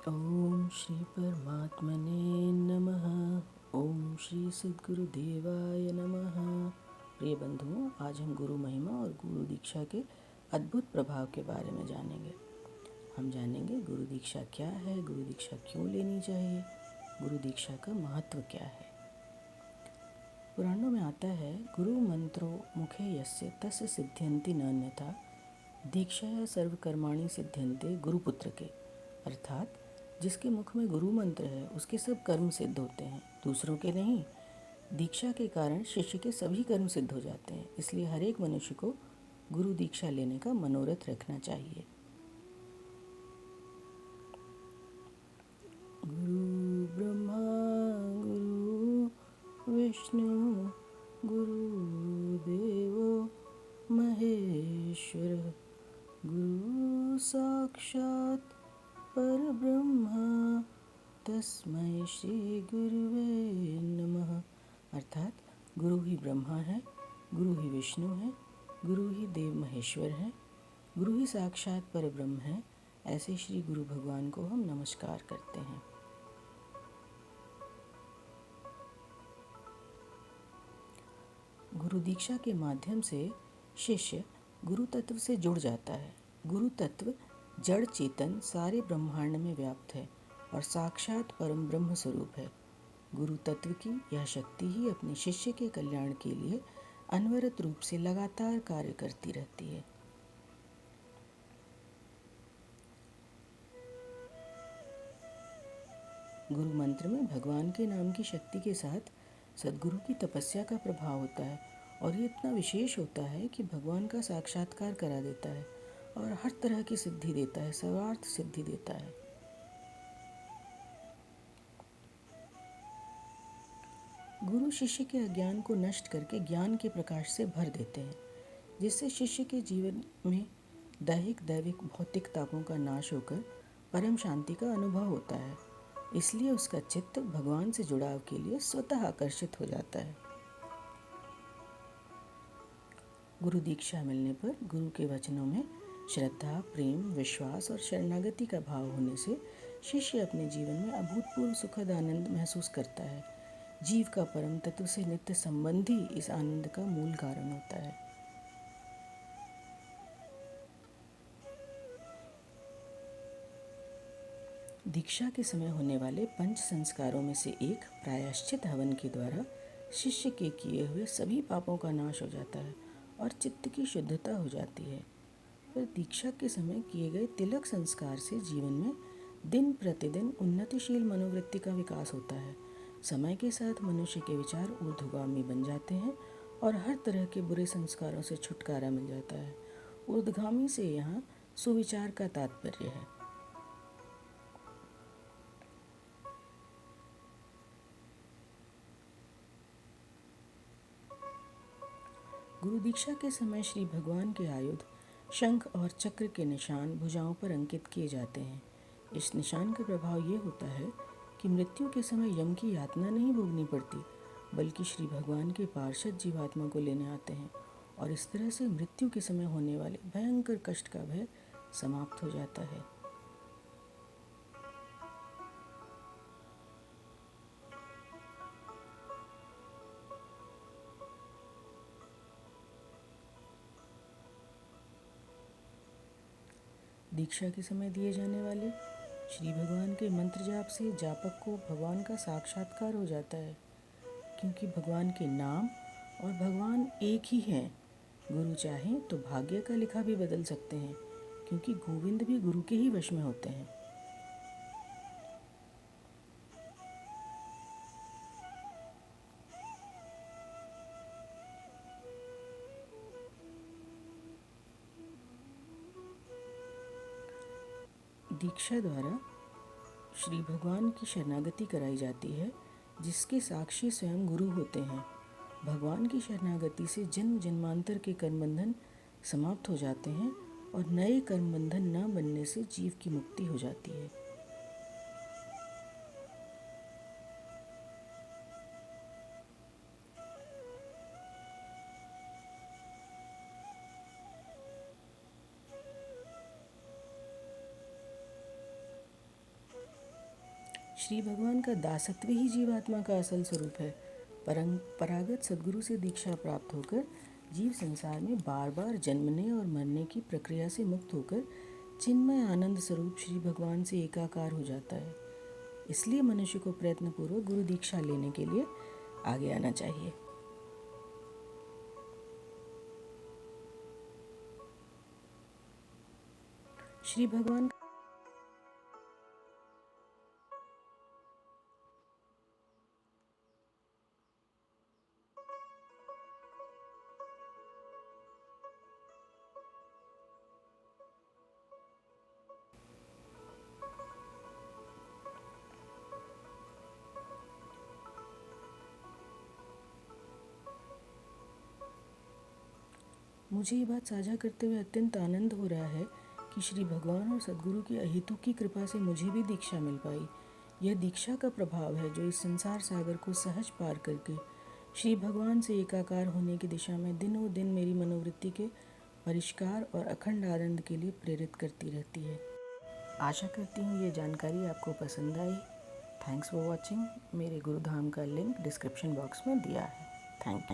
ओम श्री परमात्मने नमः। ओम श्री सद्गुरुदेवाय नमः। प्रिय बंधुओं, आज हम गुरु महिमा और गुरु दीक्षा के अद्भुत प्रभाव के बारे में जानेंगे। हम जानेंगे गुरु दीक्षा क्या है, गुरु दीक्षा क्यों लेनी चाहिए, गुरु दीक्षा का महत्व क्या है। पुराणों में आता है, गुरु मंत्रो मुखे यस्य तस्य सिद्ध्यन्ति न अन्यथा, दीक्षाया सर्वकर्माणि सिद्ध्यन्ते गुरुपुत्र के। अर्थात जिसके मुख में गुरु मंत्र है उसके सब कर्म सिद्ध होते हैं, दूसरों के नहीं। दीक्षा के कारण शिष्य के सभी कर्म सिद्ध हो जाते हैं। इसलिए हर एक मनुष्य को गुरु दीक्षा लेने का मनोरथ रखना चाहिए। गुरु ब्रह्मा गुरु विष्णु गुरुदेवो महेश्वर, गुरु साक्षात परब्रह्म तस्मै श्री गुरुवे नमः। अर्थात गुरु ही ब्रह्मा है, गुरु ही विष्णु है, गुरु ही देव महेश्वर है, गुरु ही साक्षात परब्रह्म है। ऐसे श्री गुरु भगवान को हम नमस्कार करते हैं। गुरु दीक्षा के माध्यम से शिष्य गुरु तत्व से जुड़ जाता है। गुरु तत्व जड़ चेतन सारे ब्रह्मांड में व्याप्त है और साक्षात परम ब्रह्म स्वरूप है। गुरु तत्व की यह शक्ति ही अपने शिष्य के कल्याण के लिए अनवरत रूप से लगातार कार्य करती रहती है। गुरु मंत्र में भगवान के नाम की शक्ति के साथ सद्गुरु की तपस्या का प्रभाव होता है और ये इतना विशेष होता है कि भगवान का साक्षात्कार करा देता है और हर तरह की सिद्धि देता है, सर्वार्थ सिद्धि देता है। गुरु शिष्य के अज्ञान को नष्ट करके ज्ञान के प्रकाश से भर देते हैं, जिससे शिष्य के जीवन में दैहिक दैविक भौतिक तापों का नाश होकर परम शांति का अनुभव होता है। इसलिए उसका चित्त भगवान से जुड़ाव के लिए स्वतः आकर्षित हो जाता है। गुरु दीक्षा मिलने पर गुरु के वचनों में श्रद्धा, प्रेम, विश्वास और शरणागति का भाव होने से शिष्य अपने जीवन में अभूतपूर्व सुखद आनंद महसूस करता है। जीव का परम तत्व से नित्य संबंध ही इस आनंद का मूल कारण होता है। दीक्षा के समय होने वाले पंच संस्कारों में से एक प्रायश्चित हवन के द्वारा शिष्य के किए हुए सभी पापों का नाश हो जाता है और चित्त की शुद्धता हो जाती है। फिर दीक्षा के समय किए गए तिलक संस्कार से जीवन में दिन प्रतिदिन उन्नतिशील मनोवृत्ति का विकास होता है। समय के साथ मनुष्य के विचार ऊर्ध्वगामी बन जाते हैं और हर तरह के बुरे संस्कारों से छुटकारा मिल जाता है। ऊर्ध्वगामी से यहाँ सुविचार का तात्पर्य है। गुरु दीक्षा के समय श्री भगवान के आयुध शंख और चक्र के निशान भुजाओं पर अंकित किए जाते हैं। इस निशान का प्रभाव ये होता है कि मृत्यु के समय यम की यातना नहीं भोगनी पड़ती, बल्कि श्री भगवान के पार्षद जीवात्मा को लेने आते हैं और इस तरह से मृत्यु के समय होने वाले भयंकर कष्ट का भय समाप्त हो जाता है। दीक्षा के समय दिए जाने वाले श्री भगवान के मंत्र जाप से जापक को भगवान का साक्षात्कार हो जाता है, क्योंकि भगवान के नाम और भगवान एक ही हैं। गुरु चाहें तो भाग्य का लिखा भी बदल सकते हैं, क्योंकि गोविंद भी गुरु के ही वश में होते हैं। दीक्षा द्वारा श्री भगवान की शरणागति कराई जाती है, जिसके साक्षी स्वयं गुरु होते हैं। भगवान की शरणागति से जन्म जन्मांतर के कर्म बंधन समाप्त हो जाते हैं और नए कर्म बंधन न बनने से जीव की मुक्ति हो जाती है। श्री भगवान का दासत्व ही जीवात्मा का असल स्वरूप है। परंपरागत सद्गुरु से दीक्षा प्राप्त होकर जीव संसार में बार बार जन्मने और मरने की प्रक्रिया से मुक्त होकर चिन्मय आनंद स्वरूप श्री भगवान से एकाकार हो जाता है। इसलिए मनुष्य को प्रयत्नपूर्वक गुरु दीक्षा लेने के लिए आगे आना चाहिए। श्री भगवान मुझे ये बात साझा करते हुए अत्यंत आनंद हो रहा है कि श्री भगवान और सद्गुरु की अहेतुक की कृपा से मुझे भी दीक्षा मिल पाई। यह दीक्षा का प्रभाव है जो इस संसार सागर को सहज पार करके श्री भगवान से एकाकार होने की दिशा में दिनों दिन मेरी मनोवृत्ति के परिष्कार और अखंड आनंद के लिए प्रेरित करती रहती है। आशा करती हूँ ये जानकारी आपको पसंद आई। Thanks for watching. मेरे गुरुधाम का लिंक डिस्क्रिप्शन बॉक्स में दिया है। Thank you.